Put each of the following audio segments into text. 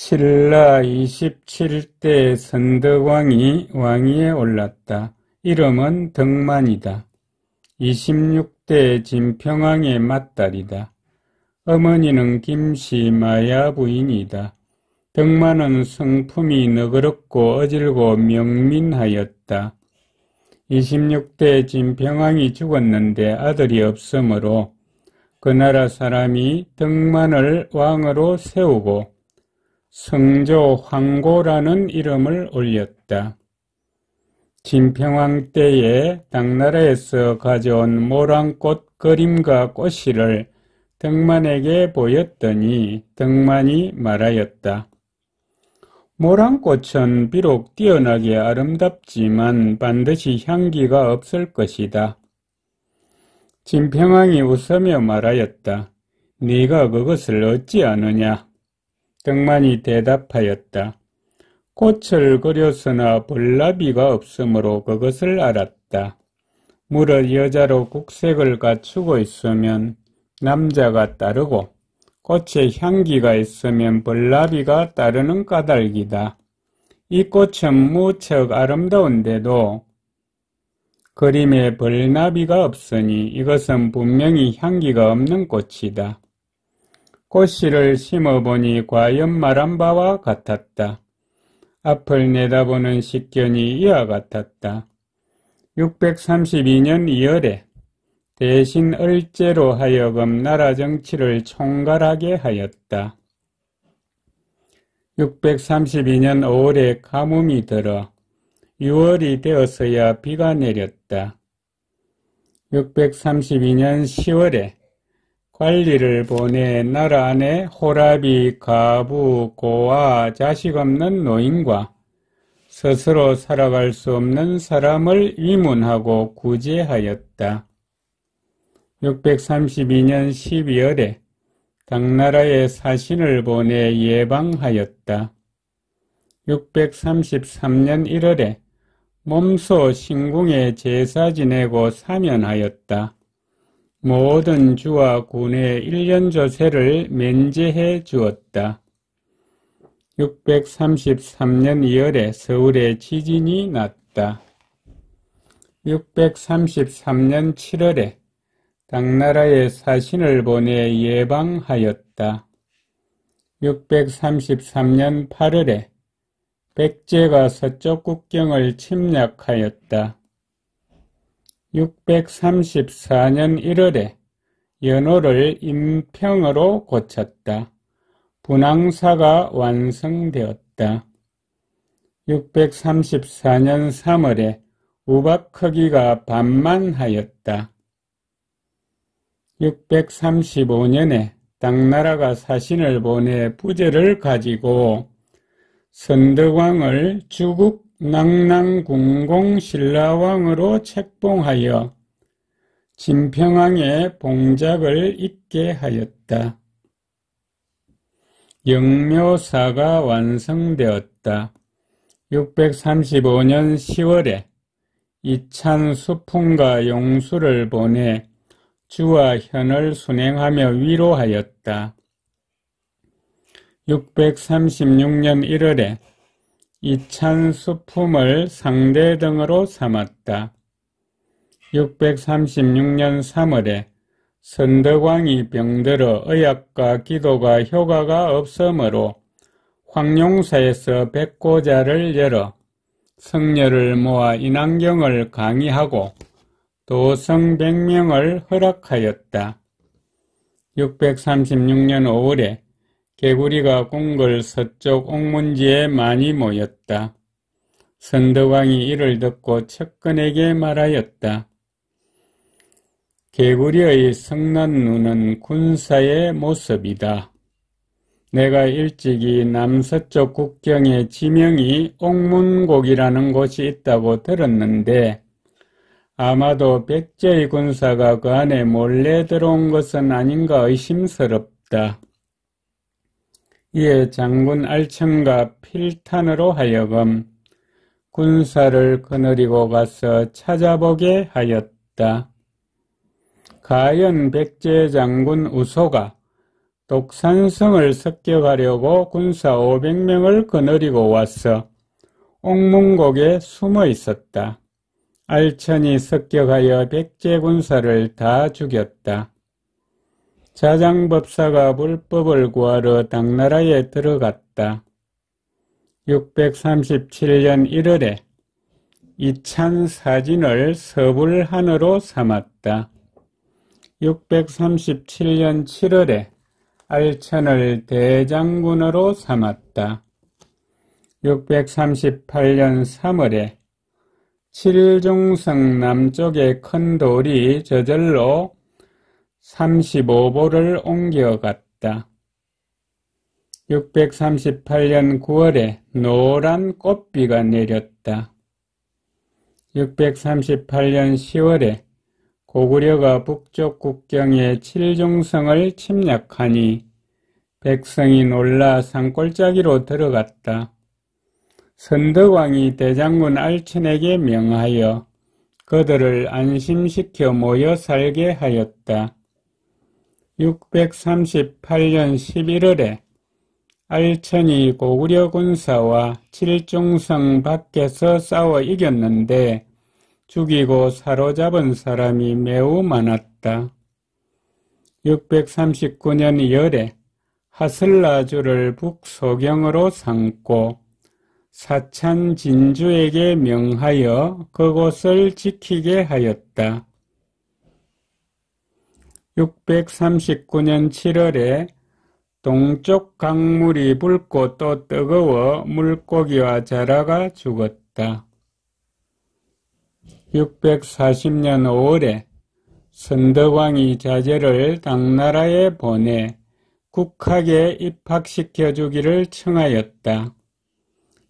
신라 27대 선덕왕이 왕위에 올랐다. 이름은 덕만이다. 26대 진평왕의 맏딸이다. 어머니는 김씨 마야 부인이다. 덕만은 성품이 너그럽고 어질고 명민하였다. 26대 진평왕이 죽었는데 아들이 없으므로 그 나라 사람이 덕만을 왕으로 세우고 성조 황고라는 이름을 올렸다. 진평왕 때에 당나라에서 가져온 모란꽃 그림과 꽃씨를 덕만에게 보였더니 덕만이 말하였다. 모란꽃은 비록 뛰어나게 아름답지만 반드시 향기가 없을 것이다. 진평왕이 웃으며 말하였다. 네가 그것을 어찌 아느냐? 덕만이 대답하였다. 꽃을 그렸으나 벌나비가 없으므로 그것을 알았다. 무릇 여자로 국색을 갖추고 있으면 남자가 따르고 꽃에 향기가 있으면 벌나비가 따르는 까닭이다. 이 꽃은 무척 아름다운데도 그림에 벌나비가 없으니 이것은 분명히 향기가 없는 꽃이다. 꽃씨를 심어보니 과연 말한 바와 같았다. 앞을 내다보는 식견이 이와 같았다. 632년 2월에 대신 을제로 하여금 나라 정치를 총괄하게 하였다. 632년 5월에 가뭄이 들어 6월이 되어서야 비가 내렸다. 632년 10월에 관리를 보내 나라 안에 호라비, 가부, 고아, 자식 없는 노인과 스스로 살아갈 수 없는 사람을 위문하고 구제하였다. 632년 12월에 당나라에 사신을 보내 예방하였다. 633년 1월에 몸소 신궁에 제사 지내고 사면하였다. 모든 주와 군의 1년 조세를 면제해 주었다. 633년 2월에 서울에 지진이 났다. 633년 7월에 당나라에 사신을 보내 예방하였다. 633년 8월에 백제가 서쪽 국경을 침략하였다. 634년 1월에 연호를 임평으로 고쳤다. 분황사가 완성되었다. 634년 3월에 우박 크기가 반만하였다. 635년에 당나라가 사신을 보내 부제를 가지고 선덕왕을 주국 낭낭궁공 신라왕으로 책봉하여 진평왕의 봉작을 잇게 하였다. 영묘사가 완성되었다. 635년 10월에 이찬 수풍과 용수를 보내 주와 현을 순행하며 위로하였다. 636년 1월에 이찬 수품을 상대 등으로 삼았다. 636년 3월에 선덕왕이 병들어 의학과 기도가 효과가 없으므로 황룡사에서 백고자를 열어 성녀를 모아 인왕경을 강의하고 도성 100명을 허락하였다. 636년 5월에 개구리가 궁궐 서쪽 옥문지에 많이 모였다. 선덕왕이 이를 듣고 척근에게 말하였다. 개구리의 성난 눈은 군사의 모습이다. 내가 일찍이 남서쪽 국경에 지명이 옥문곡이라는 곳이 있다고 들었는데 아마도 백제의 군사가 그 안에 몰래 들어온 것은 아닌가 의심스럽다. 이에 장군 알청과 필탄으로 하여금 군사를 거느리고 가서 찾아보게 하였다. 가연 백제 장군 우소가 독산성을 습격하려고 군사 500명을 거느리고 와서 옥문곡에 숨어 있었다. 알천이 습격하여 백제 군사를 다 죽였다. 자장법사가 물법을 구하러 당나라에 들어갔다. 637년 1월에 이찬사진을 서불한으로 삼았다. 637년 7월에 알천을 대장군으로 삼았다. 638년 3월에 칠중성 남쪽의 큰 돌이 저절로 35보를 옮겨갔다. 638년 9월에 노란 꽃비가 내렸다. 638년 10월에 고구려가 북쪽 국경의 칠중성을 침략하니 백성이 놀라 산골짜기로 들어갔다. 선덕왕이 대장군 알천에게 명하여 그들을 안심시켜 모여 살게 하였다. 638년 11월에 알천이 고구려 군사와 칠중성 밖에서 싸워 이겼는데 죽이고 사로잡은 사람이 매우 많았다. 639년 2월에 하슬라주를 북소경으로 삼고 사찬 진주에게 명하여 그곳을 지키게 하였다. 639년 7월에 동쪽 강물이 붉고 또 뜨거워 물고기와 자라가 죽었다. 640년 5월에 선덕왕이 자제를 당나라에 보내 국학에 입학시켜 주기를 청하였다.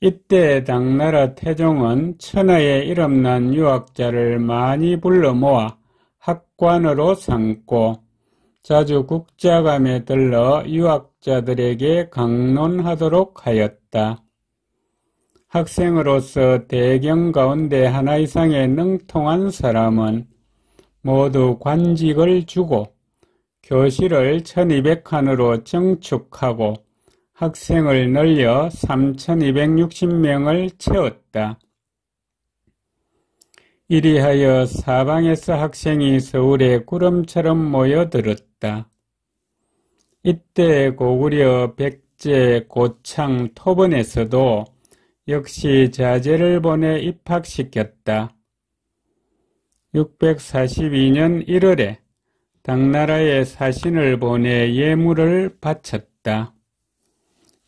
이때 당나라 태종은 천하에 이름난 유학자를 많이 불러 모아 학관으로 삼고 자주 국자감에 들러 유학자들에게 강론하도록 하였다. 학생으로서 대경 가운데 하나 이상의 능통한 사람은 모두 관직을 주고 교실을 1200칸으로 증축하고 학생을 늘려 3260명을 채웠다. 이리하여 사방에서 학생이 서울에 구름처럼 모여들었다. 이때 고구려, 백제, 고창, 토번에서도 역시 자제를 보내 입학시켰다. 642년 1월에 당나라에 사신을 보내 예물을 바쳤다.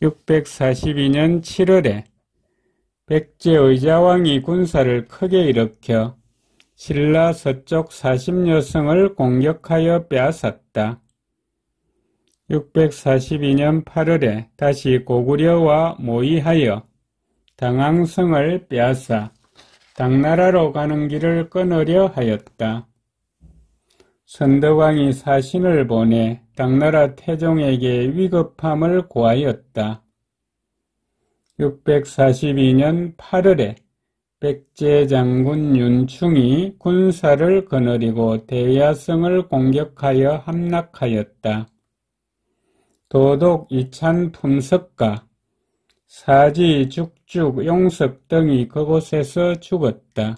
642년 7월에 백제 의자왕이 군사를 크게 일으켜 신라 서쪽 40여 성을 공격하여 빼앗았다. 642년 8월에 다시 고구려와 모의하여 당항성을 빼앗아 당나라로 가는 길을 끊으려 하였다. 선덕왕이 사신을 보내 당나라 태종에게 위급함을 고하였다. 642년 8월에 백제 장군 윤충이 군사를 거느리고 대야성을 공격하여 함락하였다. 도독 이찬 품석가, 사지 죽죽 용섭 등이 그곳에서 죽었다.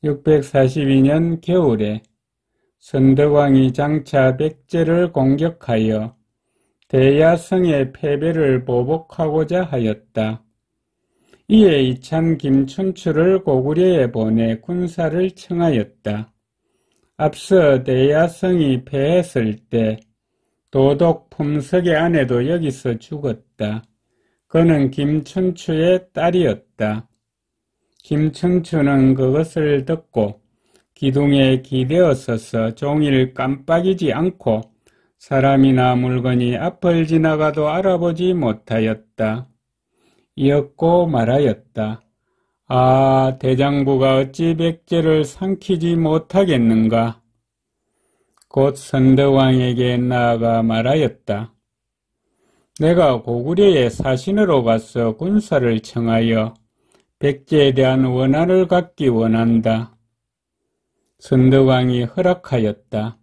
642년 겨울에 선덕왕이 장차 백제를 공격하여 대야성의 패배를 보복하고자 하였다. 이에 이찬 김춘추를 고구려에 보내 군사를 청하였다. 앞서 대야성이 패했을 때 도독 품석의 아내도 여기서 죽었다. 그는 김춘추의 딸이었다. 김춘추는 그것을 듣고 기둥에 기대어 서서 종일 깜빡이지 않고 사람이나 물건이 앞을 지나가도 알아보지 못하였다. 이었고 말하였다. 아, 대장부가 어찌 백제를 삼키지 못하겠는가? 곧 선덕왕에게 나아가 말하였다. 내가 고구려에 사신으로 가서 군사를 청하여 백제에 대한 원한을 갖기 원한다. 선덕왕이 허락하였다.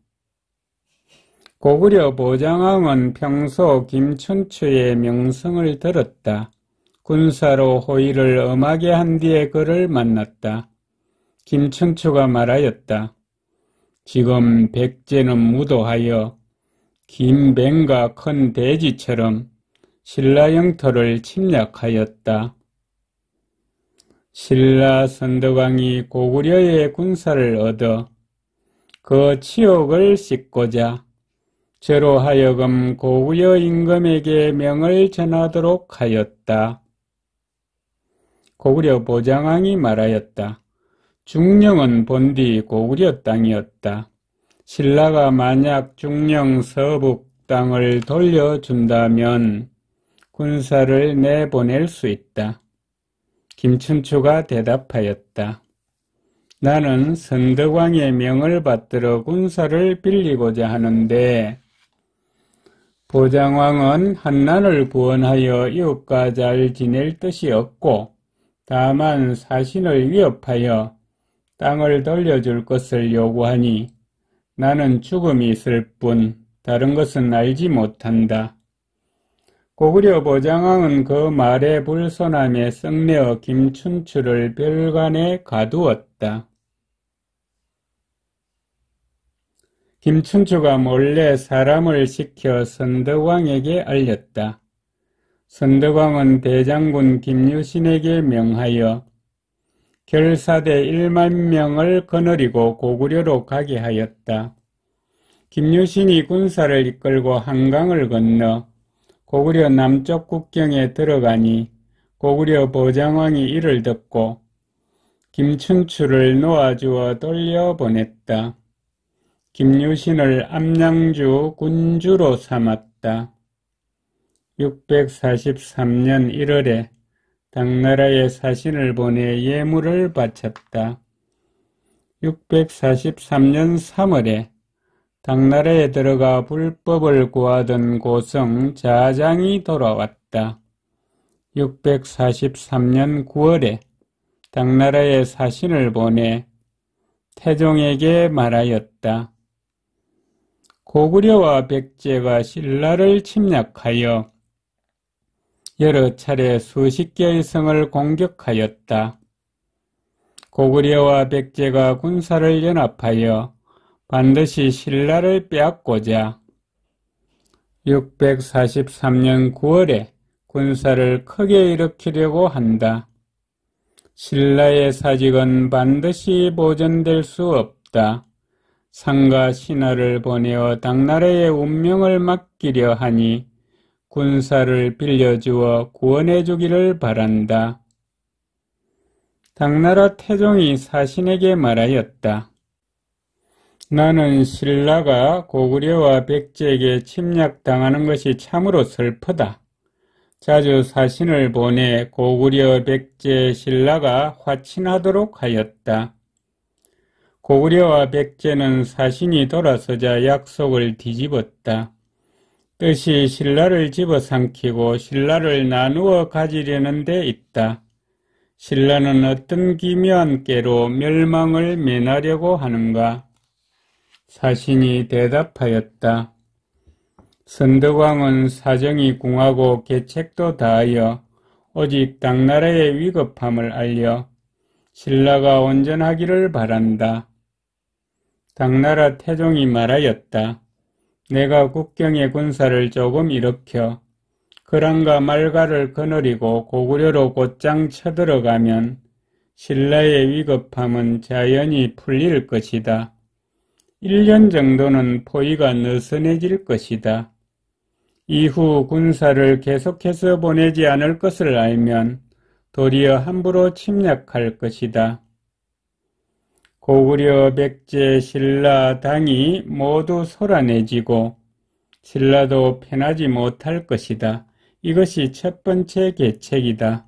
고구려 보장왕은 평소 김춘추의 명성을 들었다. 군사로 호의를 엄하게 한 뒤에 그를 만났다. 김춘추가 말하였다. 지금 백제는 무도하여 김뱅과 큰 돼지처럼 신라 영토를 침략하였다. 신라 선덕왕이 고구려의 군사를 얻어 그 치욕을 씻고자 저로 하여금 고구려 임금에게 명을 전하도록 하였다. 고구려 보장왕이 말하였다. 중령은 본디 고구려 땅이었다. 신라가 만약 중령 서북 땅을 돌려준다면 군사를 내보낼 수 있다. 김춘추가 대답하였다. 나는 선덕왕의 명을 받들어 군사를 빌리고자 하는데 보장왕은 한난을 구원하여 이웃과 잘 지낼 뜻이 없고 다만 사신을 위협하여 땅을 돌려줄 것을 요구하니 나는 죽음이 있을 뿐 다른 것은 알지 못한다. 고구려 보장왕은 그 말에 불손함에 썩내어 김춘추를 별관에 가두었다. 김춘추가 몰래 사람을 시켜 선덕왕에게 알렸다. 선덕왕은 대장군 김유신에게 명하여 결사대 1만 명을 거느리고 고구려로 가게 하였다. 김유신이 군사를 이끌고 한강을 건너 고구려 남쪽 국경에 들어가니 고구려 보장왕이 이를 듣고 김춘추를 놓아주어 돌려보냈다. 김유신을 암양주 군주로 삼았다. 643년 1월에 당나라에 사신을 보내 예물을 바쳤다. 643년 3월에 당나라에 들어가 불법을 구하던 고성 자장이 돌아왔다. 643년 9월에 당나라에 사신을 보내 태종에게 말하였다. 고구려와 백제가 신라를 침략하여 여러 차례 수십 개의 성을 공격하였다. 고구려와 백제가 군사를 연합하여 반드시 신라를 빼앗고자 643년 9월에 군사를 크게 일으키려고 한다. 신라의 사직은 반드시 보존될 수 없다. 상과 신하를 보내어 당나라의 운명을 맡기려 하니 군사를 빌려주어 구원해 주기를 바란다. 당나라 태종이 사신에게 말하였다. 나는 신라가 고구려와 백제에게 침략당하는 것이 참으로 슬프다. 자주 사신을 보내 고구려, 백제, 신라가 화친하도록 하였다. 고구려와 백제는 사신이 돌아서자 약속을 뒤집었다. 뜻이 신라를 집어삼키고 신라를 나누어 가지려는 데 있다. 신라는 어떤 기묘한 깨로 멸망을 면하려고 하는가? 사신이 대답하였다. 선덕왕은 사정이 궁하고 계책도 다하여 오직 당나라의 위급함을 알려 신라가 온전하기를 바란다. 당나라 태종이 말하였다. 내가 국경의 군사를 조금 일으켜 거란과 말가를 거느리고 고구려로 곧장 쳐들어가면 신라의 위급함은 자연히 풀릴 것이다. 1년 정도는 포위가 느슨해질 것이다. 이후 군사를 계속해서 보내지 않을 것을 알면 도리어 함부로 침략할 것이다. 고구려, 백제, 신라 당이 모두 소란해지고 신라도 편하지 못할 것이다. 이것이 첫 번째 계책이다.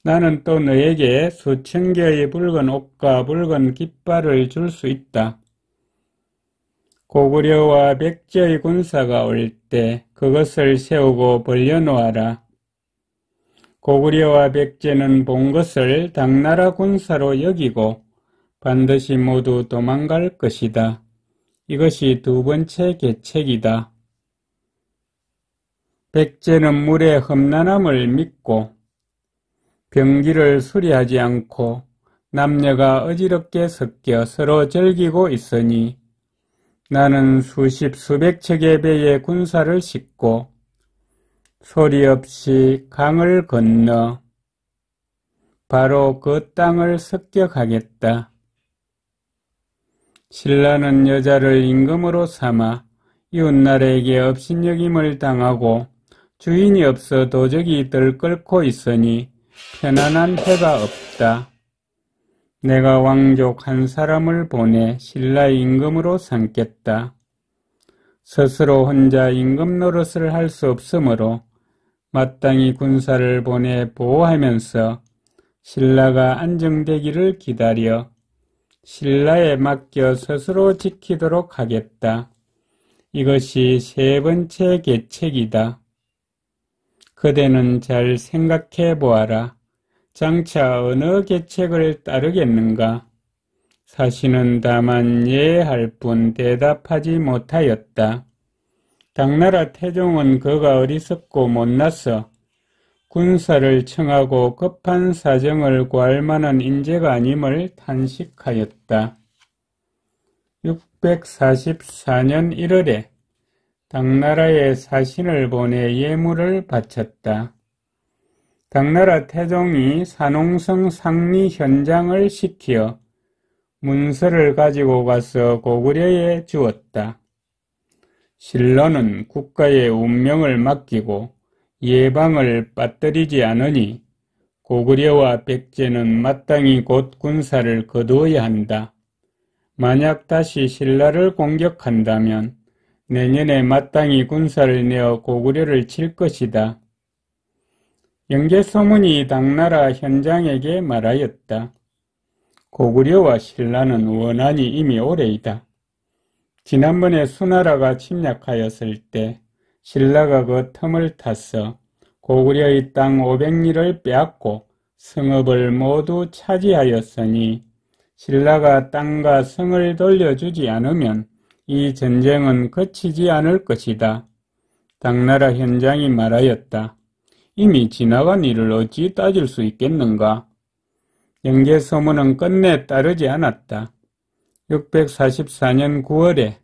나는 또 너에게 수천 개의 붉은 옷과 붉은 깃발을 줄 수 있다. 고구려와 백제의 군사가 올 때 그것을 세우고 벌려놓아라. 고구려와 백제는 본 것을 당나라 군사로 여기고 반드시 모두 도망갈 것이다. 이것이 두 번째 계책이다. 백제는 물의 험난함을 믿고 병기를 수리하지 않고 남녀가 어지럽게 섞여 서로 즐기고 있으니 나는 수십 수백 척의 배에 군사를 싣고 소리 없이 강을 건너 바로 그 땅을 습격하겠다. 신라는 여자를 임금으로 삼아 이웃나라에게 업신여김을 당하고 주인이 없어 도적이 들끓고 있으니 편안한 해가 없다. 내가 왕족 한 사람을 보내 신라의 임금으로 삼겠다. 스스로 혼자 임금 노릇을 할 수 없으므로 마땅히 군사를 보내 보호하면서 신라가 안정되기를 기다려 신라에 맡겨 스스로 지키도록 하겠다. 이것이 세 번째 계책이다. 그대는 잘 생각해 보아라. 장차 어느 계책을 따르겠는가? 사신은 다만 예할 뿐 대답하지 못하였다. 당나라 태종은 그가 어리석고 못나서 군사를 청하고 급한 사정을 구할 만한 인재가 아님을 탄식하였다. 644년 1월에 당나라에 사신을 보내 예물을 바쳤다. 당나라 태종이 산홍성 상리 현장을 시켜 문서를 가지고 가서 고구려에 주었다. 신라는 국가의 운명을 맡기고 예방을 빠뜨리지 않으니 고구려와 백제는 마땅히 곧 군사를 거두어야 한다. 만약 다시 신라를 공격한다면 내년에 마땅히 군사를 내어 고구려를 칠 것이다. 영계소문이 당나라 현장에게 말하였다. 고구려와 신라는 원한이 이미 오래이다. 지난번에 수나라가 침략하였을 때 신라가 그 틈을 타서 고구려의 땅 500리를 빼앗고 성읍을 모두 차지하였으니 신라가 땅과 성을 돌려주지 않으면 이 전쟁은 그치지 않을 것이다. 당나라 현장이 말하였다. 이미 지나간 일을 어찌 따질 수 있겠는가? 영계소문은 끝내 따르지 않았다. 644년 9월에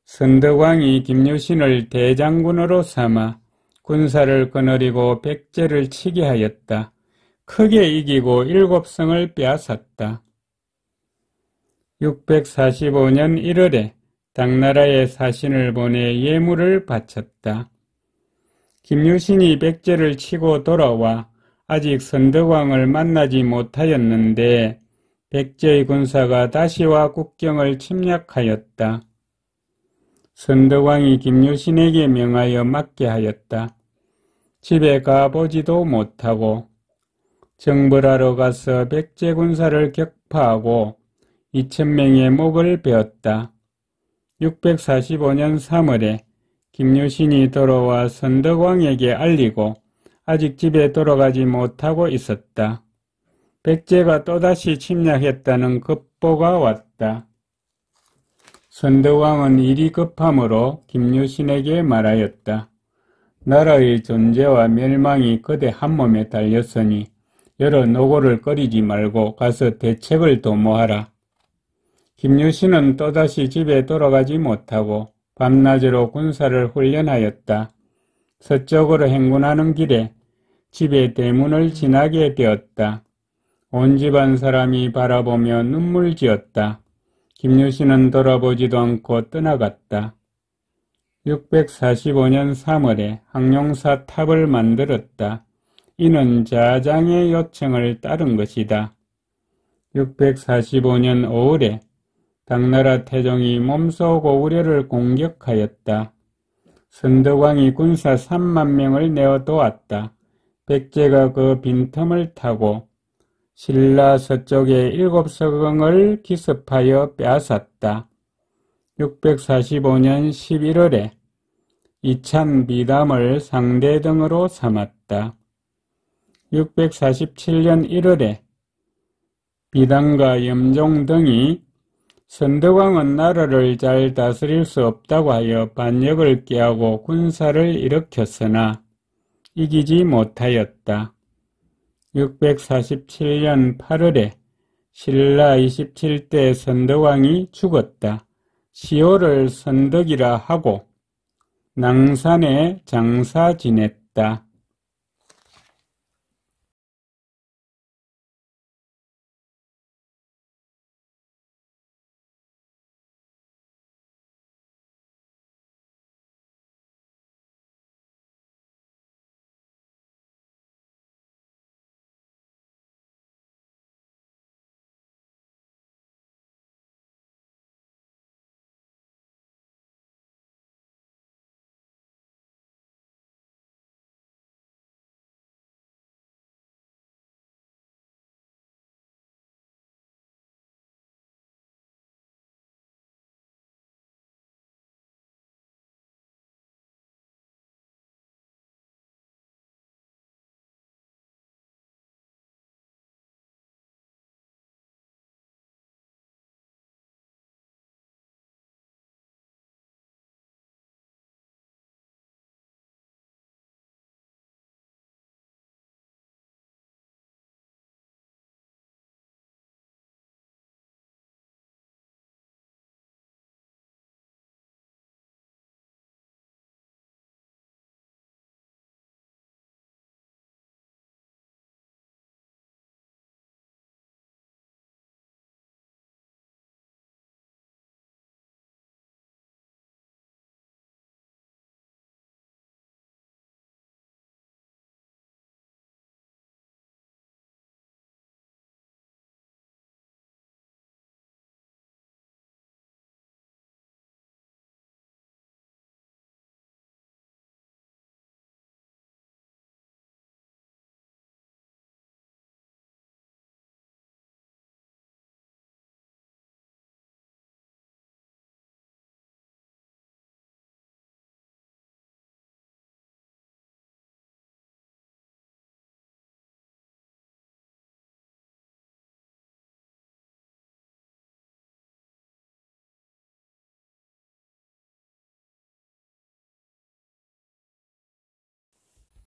선덕왕이 김유신을 대장군으로 삼아 군사를 거느리고 백제를 치게 하였다. 크게 이기고 7성을 빼앗았다. 645년 1월에 당나라에 사신을 보내 예물을 바쳤다. 김유신이 백제를 치고 돌아와 아직 선덕왕을 만나지 못하였는데 백제의 군사가 다시와 국경을 침략하였다. 선덕왕이 김유신에게 명하여 맡게 하였다. 집에 가보지도 못하고 정벌하러 가서 백제 군사를 격파하고 2000명의 목을 베었다. 645년 3월에 김유신이 돌아와 선덕왕에게 알리고 아직 집에 돌아가지 못하고 있었다. 백제가 또다시 침략했다는 급보가 왔다. 선덕왕은 일이 급함으로 김유신에게 말하였다. 나라의 존재와 멸망이 그대 한몸에 달렸으니 여러 노고를 꺼리지 말고 가서 대책을 도모하라. 김유신은 또다시 집에 돌아가지 못하고 밤낮으로 군사를 훈련하였다. 서쪽으로 행군하는 길에 집의 대문을 지나게 되었다. 온 집안 사람이 바라보며 눈물 지었다. 김유신은 돌아보지도 않고 떠나갔다. 645년 3월에 항룡사 탑을 만들었다. 이는 자장의 요청을 따른 것이다. 645년 5월에 당나라 태종이 몸소 고구려를 공격하였다. 선덕왕이 군사 3만 명을 내어 도왔다. 백제가 그 빈틈을 타고 신라 서쪽의 7서강을 기습하여 빼앗았다. 645년 11월에 이찬 비담을 상대등으로 삼았다. 647년 1월에 비담과 염종 등이 선덕왕은 나라를 잘 다스릴 수 없다고 하여 반역을 꾀하고 군사를 일으켰으나 이기지 못하였다. 647년 8월에 신라 27대 선덕왕이 죽었다. 시호를 선덕이라 하고 낭산에 장사 지냈다.